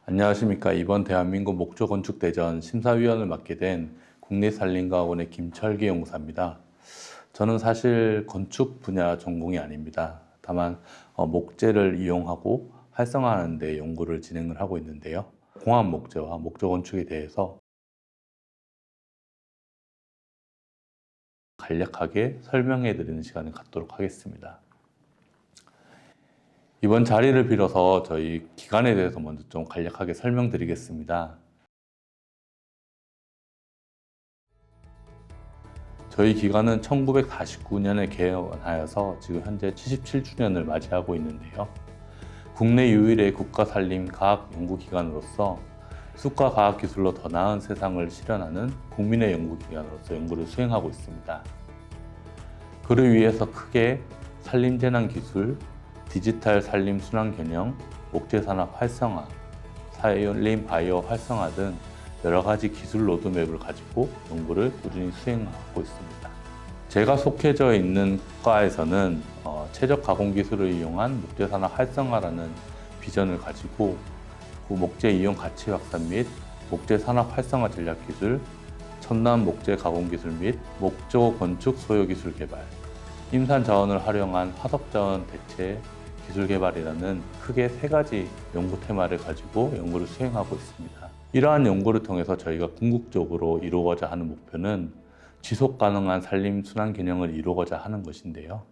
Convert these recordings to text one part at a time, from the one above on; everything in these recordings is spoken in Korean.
안녕하십니까. 이번 대한민국 목조건축대전 심사위원을 맡게 된 국립산림과학원의 김철기 연구사입니다. 저는 사실 건축 분야 전공이 아닙니다. 다만 목재를 이용하고 활성화하는 데 연구를 진행을 하고 있는데요. 공합 목재와 목조건축에 대해서 간략하게 설명해 드리는 시간을 갖도록 하겠습니다. 이번 자리를 빌어서 저희 기관에 대해서 먼저 좀 간략하게 설명드리겠습니다. 저희 기관은 1949년에 개원하여서 지금 현재 77주년을 맞이하고 있는데요. 국내 유일의 국가산림과학연구기관으로서 숲과 과학기술로 더 나은 세상을 실현하는 국민의 연구기관으로서 연구를 수행하고 있습니다. 그를 위해서 크게 산림재난기술, 디지털 산림순환경영, 목재산업 활성화, 산림바이오 활성화 등 여러 가지 기술 로드맵을 가지고 연구를 꾸준히 수행하고 있습니다. 제가 속해져 있는 과에서는 최적 가공 기술을 이용한 목재산업 활성화라는 비전을 가지고 그 목재 이용 가치 확산 및 목재 산업 활성화 전략 기술, 첨단 목재 가공 기술 및 목조 건축 소요 기술 개발, 임산 자원을 활용한 화석 자원 대체 기술 개발이라는 크게 세 가지 연구 테마를 가지고 연구를 수행하고 있습니다. 이러한 연구를 통해서 저희가 궁극적으로 이루고자 하는 목표는 지속 가능한 산림 순환 균형을 이루고자 하는 것인데요.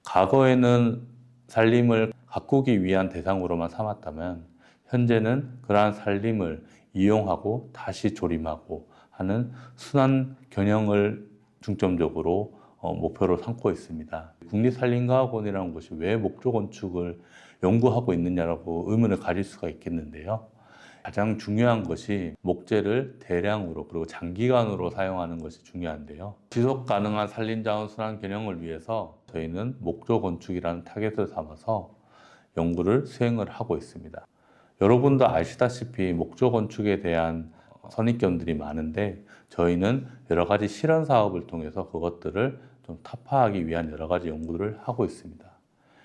과거에는 산림을 가꾸기 위한 대상으로만 삼았다면 현재는 그러한 산림을 이용하고 다시 조림하고 하는 순환 균형을 중점적으로 목표로 삼고 있습니다. 국립산림과학원이라는 곳이 왜 목조건축을 연구하고 있느냐라고 의문을 가질 수가 있겠는데요. 가장 중요한 것이 목재를 대량으로 그리고 장기간으로 사용하는 것이 중요한데요. 지속 가능한 산림자원 순환 균형을 위해서 저희는 목조건축이라는 타겟을 삼아서 연구를 수행을 하고 있습니다. 여러분도 아시다시피 목조건축에 대한 선입견들이 많은데 저희는 여러 가지 실현 사업을 통해서 그것들을 좀 타파하기 위한 여러 가지 연구를 하고 있습니다.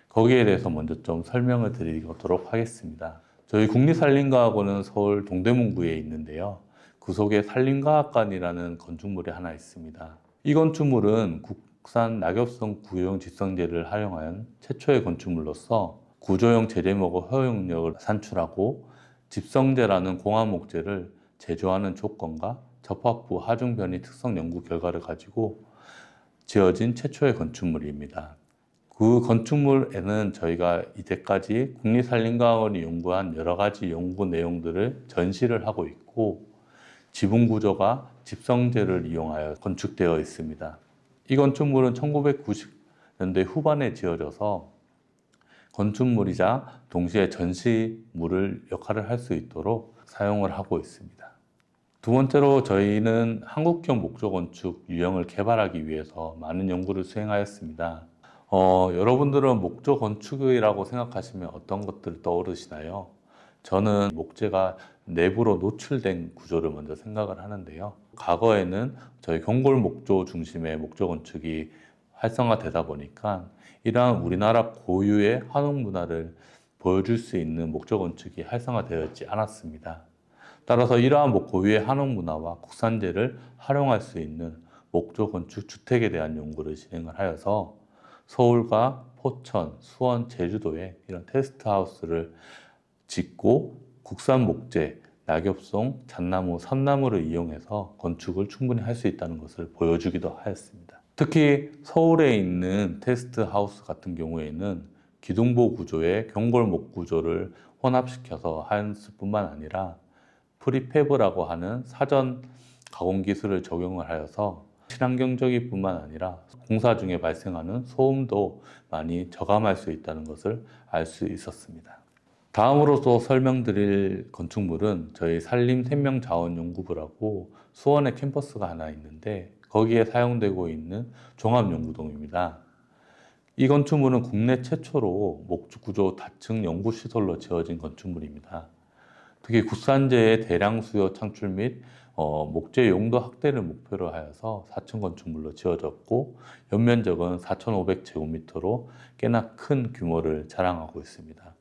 거기에 대해서 먼저 좀 설명을 드리도록 하겠습니다. 저희 국립산림과학원은 서울 동대문구에 있는데요. 그 속에 산림과학관이라는 건축물이 하나 있습니다. 이 건축물은 국산 낙엽성 구조용 집성재를 활용한 최초의 건축물로서 구조용 재래목의 허용력을 산출하고 집성재라는 공합목재를 제조하는 조건과 접합부 하중 변이 특성 연구 결과를 가지고 지어진 최초의 건축물입니다. 그 건축물에는 저희가 이제까지 국립산림과학원이 연구한 여러 가지 연구 내용들을 전시를 하고 있고 지붕 구조가 집성재를 이용하여 건축되어 있습니다. 이 건축물은 1990년대 후반에 지어져서 건축물이자 동시에 전시물을 역할을 할 수 있도록 사용을 하고 있습니다. 두 번째로 저희는 한국형 목조건축 유형을 개발하기 위해서 많은 연구를 수행하였습니다. 여러분들은 목조 건축이라고 생각하시면 어떤 것들 떠오르시나요? 저는 목재가 내부로 노출된 구조를 먼저 생각을 하는데요. 과거에는 저희 경골 목조 중심의 목조 건축이 활성화되다 보니까 이러한 우리나라 고유의 한옥 문화를 보여줄 수 있는 목조 건축이 활성화되었지 않았습니다. 따라서 이러한 고유의 한옥 문화와 국산재를 활용할 수 있는 목조 건축 주택에 대한 연구를 진행을 하여서 서울과 포천, 수원, 제주도에 이런 테스트하우스를 짓고 국산 목재, 낙엽송, 잣나무, 선나무를 이용해서 건축을 충분히 할 수 있다는 것을 보여주기도 하였습니다. 특히 서울에 있는 테스트하우스 같은 경우에는 기둥보 구조에 경골목 구조를 혼합시켜서 하였을 뿐만 아니라 프리패브라고 하는 사전 가공 기술을 적용을 하여서 친환경적일 뿐만 아니라 공사 중에 발생하는 소음도 많이 저감할 수 있다는 것을 알 수 있었습니다. 다음으로 또 설명드릴 건축물은 저희 산림생명자원연구부라고 수원에 캠퍼스가 하나 있는데 거기에 사용되고 있는 종합연구동입니다. 이 건축물은 국내 최초로 목구조 다층 연구시설로 지어진 건축물입니다. 특히 국산재의 대량 수요 창출 및 목재 용도 확대를 목표로 하여서 4층 건축물로 지어졌고 연면적은 4,500제곱미터로 꽤나 큰 규모를 자랑하고 있습니다.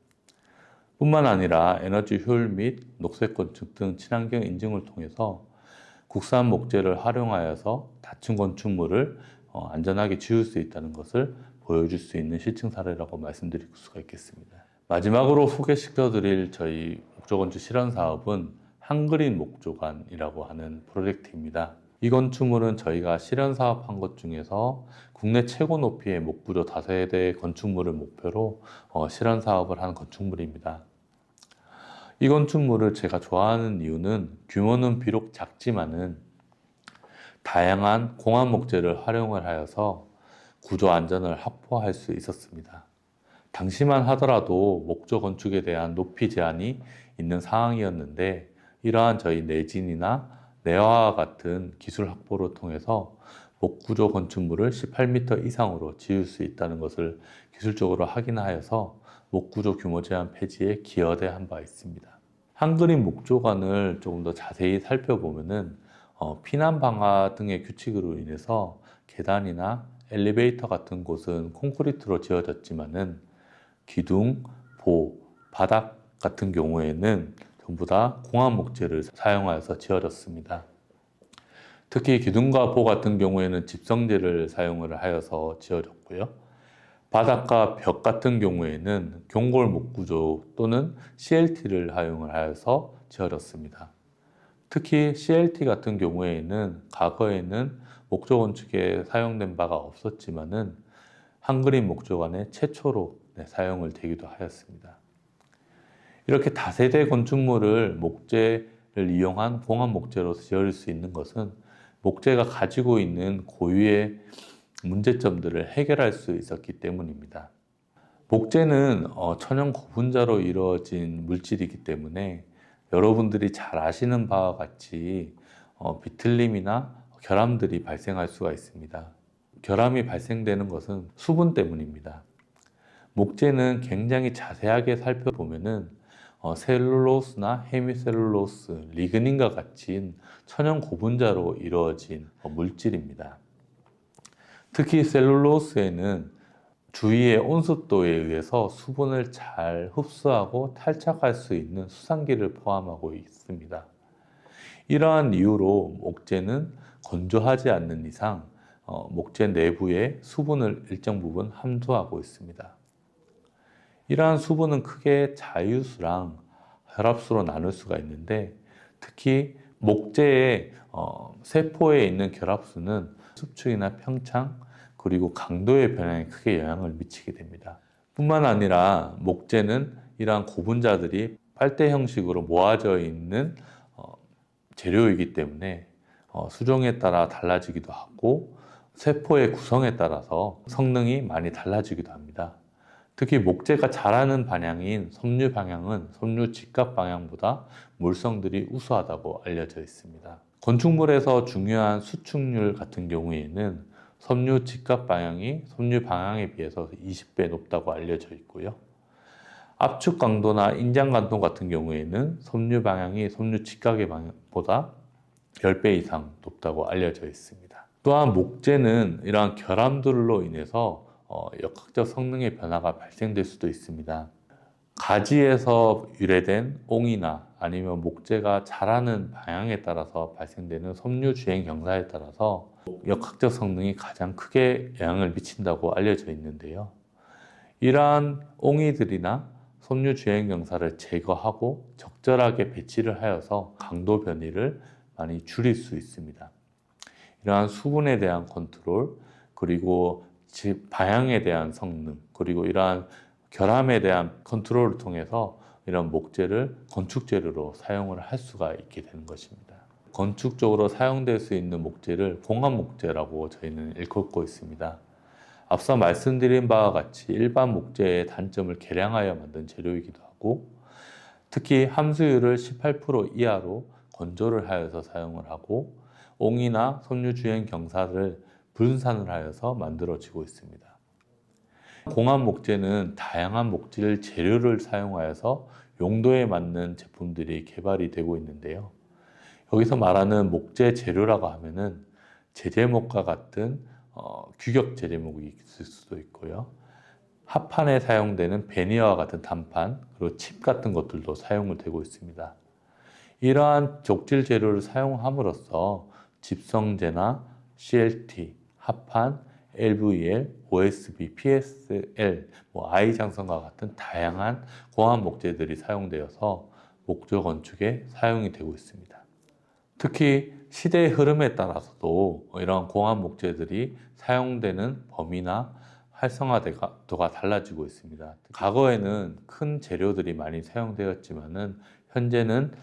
뿐만 아니라 에너지 효율 및 녹색 건축 등 친환경 인증을 통해서 국산 목재를 활용하여서 닫힌 건축물을 안전하게 지을 수 있다는 것을 보여줄 수 있는 실증 사례라고 말씀드릴 수가 있겠습니다. 마지막으로 소개시켜드릴 저희 목조건축 실현 사업은 한그린 목조관이라고 하는 프로젝트입니다. 이 건축물은 저희가 실현 사업한 것 중에서 국내 최고 높이의 목구조 다세대 건축물을 목표로 실현 사업을 한 건축물입니다. 이 건축물을 제가 좋아하는 이유는 규모는 비록 작지만은 다양한 공합 목재를 활용을 하여서 구조 안전을 확보할 수 있었습니다. 당시만 하더라도 목조 건축에 대한 높이 제한이 있는 상황이었는데 이러한 저희 내진이나 내화와 같은 기술 확보를 통해서 목구조 건축물을 18m 이상으로 지을 수 있다는 것을 기술적으로 확인하여서 목구조 규모 제한 폐지에 기여한 바 있습니다. 한그린 목조관을 조금 더 자세히 살펴보면은 피난 방화 등의 규칙으로 인해서 계단이나 엘리베이터 같은 곳은 콘크리트로 지어졌지만은 기둥, 보, 바닥 같은 경우에는 전부 다 공합 목재를 사용하여서 지어졌습니다. 특히 기둥과 보 같은 경우에는 집성재를 사용을 하여서 지어졌고요. 바닥과 벽 같은 경우에는 경골 목구조 또는 CLT를 사용을 하여서 지어졌습니다. 특히 CLT 같은 경우에는 과거에는 목조 건축에 사용된 바가 없었지만은 한그린 목조관의 최초로 사용을 되기도 하였습니다. 이렇게 다세대 건축물을 목재를 이용한 공합 목재로 지을 수 있는 것은 목재가 가지고 있는 고유의 문제점들을 해결할 수 있었기 때문입니다. 목재는 천연 고분자로 이루어진 물질이기 때문에 여러분들이 잘 아시는 바와 같이 비틀림이나 결함들이 발생할 수가 있습니다. 결함이 발생되는 것은 수분 때문입니다. 목재는 굉장히 자세하게 살펴보면은 셀룰로스나 헤미셀룰로스, 리그닌과 같은 천연 고분자로 이루어진 물질입니다. 특히 셀룰로스에는 주위의 온습도에 의해서 수분을 잘 흡수하고 탈착할 수 있는 수산기를 포함하고 있습니다. 이러한 이유로 목재는 건조하지 않는 이상 목재 내부의 수분을 일정 부분 함수하고 있습니다. 이러한 수분은 크게 자유수랑 혈합수로 나눌 수가 있는데 특히 목재의 세포에 있는 결합수는 수축이나 평창 그리고 강도의 변화에 크게 영향을 미치게 됩니다. 뿐만 아니라 목재는 이러한 고분자들이 빨대 형식으로 모아져 있는 재료이기 때문에 수종에 따라 달라지기도 하고 세포의 구성에 따라서 성능이 많이 달라지기도 합니다. 특히 목재가 자라는 방향인 섬유 방향은 섬유 직각 방향보다 물성들이 우수하다고 알려져 있습니다. 건축물에서 중요한 수축률 같은 경우에는 섬유 직각 방향이 섬유 방향에 비해서 20배 높다고 알려져 있고요. 압축 강도나 인장 강도 같은 경우에는 섬유 방향이 섬유 직각의 방향보다 10배 이상 높다고 알려져 있습니다. 또한 목재는 이러한 결함들로 인해서 역학적 성능의 변화가 발생될 수도 있습니다. 가지에서 유래된 옹이나 아니면 목재가 자라는 방향에 따라서 발생되는 섬유 주행 경사에 따라서 역학적 성능이 가장 크게 영향을 미친다고 알려져 있는데요. 이러한 옹이들이나 섬유 주행 경사를 제거하고 적절하게 배치를 하여서 강도 변이를 많이 줄일 수 있습니다. 이러한 수분에 대한 컨트롤, 그리고 방향에 대한 성능, 그리고 이러한 결함에 대한 컨트롤을 통해서 이런 목재를 건축 재료로 사용을 할 수가 있게 되는 것입니다. 건축적으로 사용될 수 있는 목재를 공합 목재라고 저희는 일컫고 있습니다. 앞서 말씀드린 바와 같이 일반 목재의 단점을 개량하여 만든 재료이기도 하고 특히 함수율을 18% 이하로 건조를 하여서 사용을 하고 옹이나 섬유 주행 경사를 분산을 하여서 만들어지고 있습니다. 공합 목재는 다양한 목재 재료를 사용하여서 용도에 맞는 제품들이 개발이 되고 있는데요. 여기서 말하는 목재 재료라고 하면은 제재목과 같은 규격 제재목이 있을 수도 있고요. 합판에 사용되는 베니어와 같은 단판, 그리고 칩 같은 것들도 사용을 되고 있습니다. 이러한 족질 재료를 사용함으로써 집성재나 CLT, 합판, LVL, OSB, PSL, I장성과 같은 다양한 공합 목재들이 사용되어서 목조 건축에 사용이 되고 있습니다. 특히 시대의 흐름에 따라서도 이러한 공합 목재들이 사용되는 범위나 활성화도가 달라지고 있습니다. 과거에는 큰 재료들이 많이 사용되었지만은 현재는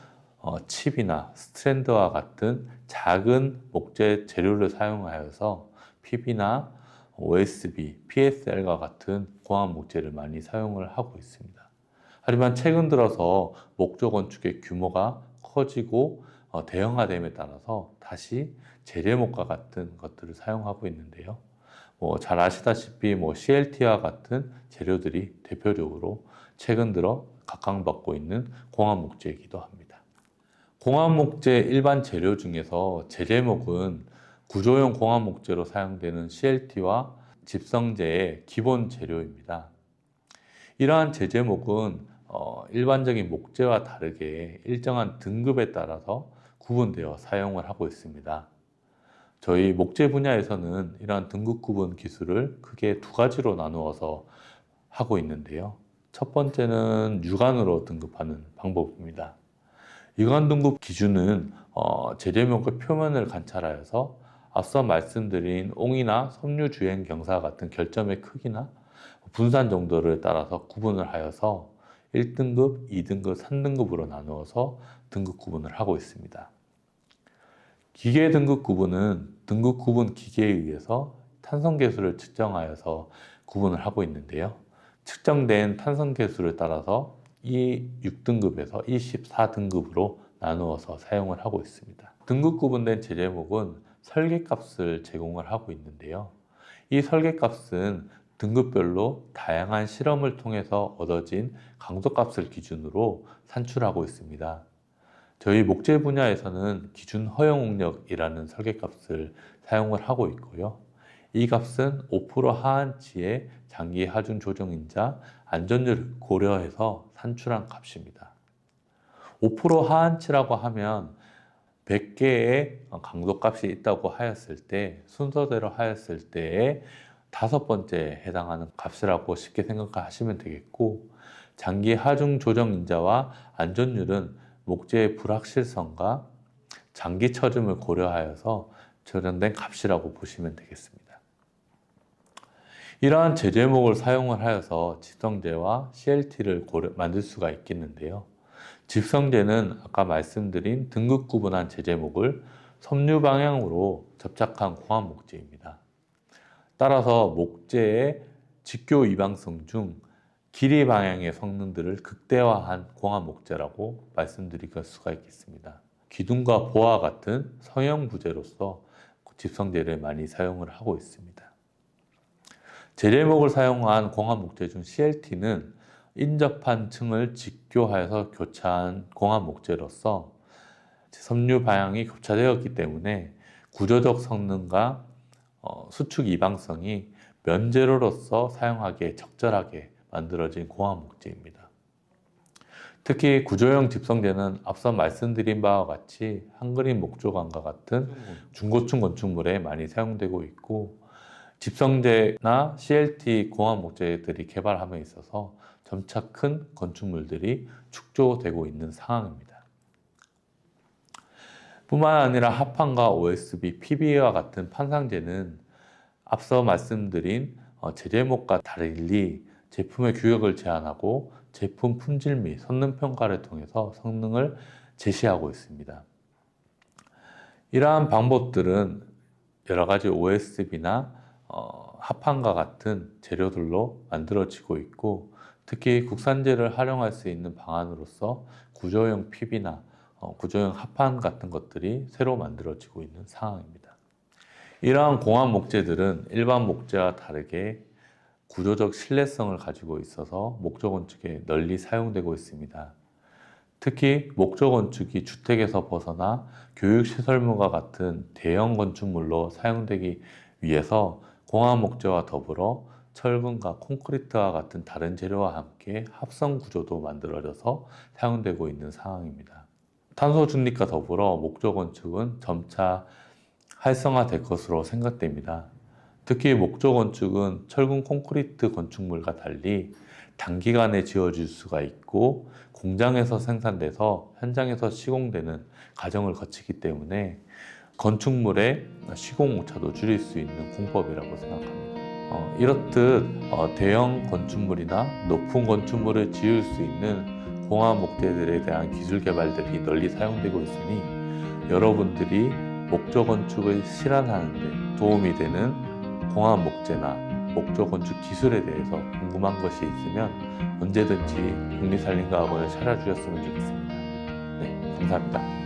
칩이나 스트랜드와 같은 작은 목재 재료를 사용하여서 PB나 OSB, PSL과 같은 공합 목재를 많이 사용을 하고 있습니다. 하지만 최근 들어서 목조 건축의 규모가 커지고 대형화됨에 따라서 다시 재래목과 같은 것들을 사용하고 있는데요. 잘 아시다시피 CLT와 같은 재료들이 대표적으로 최근 들어 각광받고 있는 공합 목재이기도 합니다. 공합 목재 일반 재료 중에서 재래목은 구조용 공합 목재로 사용되는 CLT와 집성재의 기본 재료입니다. 이러한 재제목은 일반적인 목재와 다르게 일정한 등급에 따라서 구분되어 사용을 하고 있습니다. 저희 목재 분야에서는 이러한 등급 구분 기술을 크게 두 가지로 나누어서 하고 있는데요. 첫 번째는 유관으로 등급하는 방법입니다. 유관 등급 기준은 재제목의 표면을 관찰하여서 앞서 말씀드린 옹이나 섬유 주행 경사 같은 결점의 크기나 분산 정도를 따라서 구분을 하여서 1등급, 2등급, 3등급으로 나누어서 등급 구분을 하고 있습니다. 기계 등급 구분은 등급 구분 기계에 의해서 탄성 계수를 측정하여서 구분을 하고 있는데요. 측정된 탄성 계수를 따라서 이 6등급에서 24등급으로 나누어서 사용을 하고 있습니다. 등급 구분된 재제목은 설계값을 제공을 하고 있는데요. 이 설계값은 등급별로 다양한 실험을 통해서 얻어진 강도값을 기준으로 산출하고 있습니다. 저희 목재 분야에서는 기준 허용응력이라는 설계값을 사용을 하고 있고요. 이 값은 5% 하한치의 장기 하중 조정인자 안전율을 고려해서 산출한 값입니다. 5% 하한치라고 하면 100개의 강도값이 있다고 하였을 때 순서대로 하였을 때의 5번째에 해당하는 값이라고 쉽게 생각하시면 되겠고, 장기 하중 조정 인자와 안전율은 목재의 불확실성과 장기 처짐을 고려하여서 조정된 값이라고 보시면 되겠습니다. 이러한 재제목을 사용을 하여서 집성재와 CLT를 만들 수가 있겠는데요. 집성재는 아까 말씀드린 등급 구분한 재제목을 섬유 방향으로 접착한 공합 목재입니다. 따라서 목재의 직교 이방성 중 길이 방향의 성능들을 극대화한 공합 목재라고 말씀드릴 수가 있겠습니다. 기둥과 보와 같은 성형 부재로서 집성재를 많이 사용을 하고 있습니다. 재래목을 사용한 공합 목재 중 CLT는 인접한 층을 직교하여서 교차한 공합 목재로서 섬유 방향이 교차되었기 때문에 구조적 성능과 수축 이방성이 면재료로서 사용하기에 적절하게 만들어진 공합 목재입니다. 특히 구조형 집성재는 앞서 말씀드린 바와 같이 한그림 목조관과 같은 중고층 건축물에 많이 사용되고 있고, 집성재나 CLT 공합 목재들이 개발함에 있어서 점차 큰 건축물들이 축소되고 있는 상황입니다. 뿐만 아니라 합판과 OSB, PB와 같은 판상재는 앞서 말씀드린 재제목과 달리 제품의 규격을 제한하고 제품 품질 및 성능 평가를 통해서 성능을 제시하고 있습니다. 이러한 방법들은 여러 가지 OSB나 합판과 같은 재료들로 만들어지고 있고, 특히 국산재를 활용할 수 있는 방안으로서 구조형 PB나 구조형 합판 같은 것들이 새로 만들어지고 있는 상황입니다. 이러한 공합 목재들은 일반 목재와 다르게 구조적 신뢰성을 가지고 있어서 목조 건축에 널리 사용되고 있습니다. 특히 목조 건축이 주택에서 벗어나 교육시설물과 같은 대형 건축물로 사용되기 위해서 공합 목재와 더불어 철근과 콘크리트와 같은 다른 재료와 함께 합성 구조도 만들어져서 사용되고 있는 상황입니다. 탄소 중립과 더불어 목조 건축은 점차 활성화될 것으로 생각됩니다. 특히 목조 건축은 철근 콘크리트 건축물과 달리 단기간에 지어질 수가 있고 공장에서 생산돼서 현장에서 시공되는 과정을 거치기 때문에 건축물의 시공 오차도 줄일 수 있는 공법이라고 생각합니다. 이렇듯 대형 건축물이나 높은 건축물을 지을 수 있는 공화 목재들에 대한 기술 개발들이 널리 사용되고 있으니 여러분들이 목조 건축을 실현하는 데 도움이 되는 공화 목재나 목조 건축 기술에 대해서 궁금한 것이 있으면 언제든지 국립산림과학원을 찾아주셨으면 좋겠습니다. 네, 감사합니다.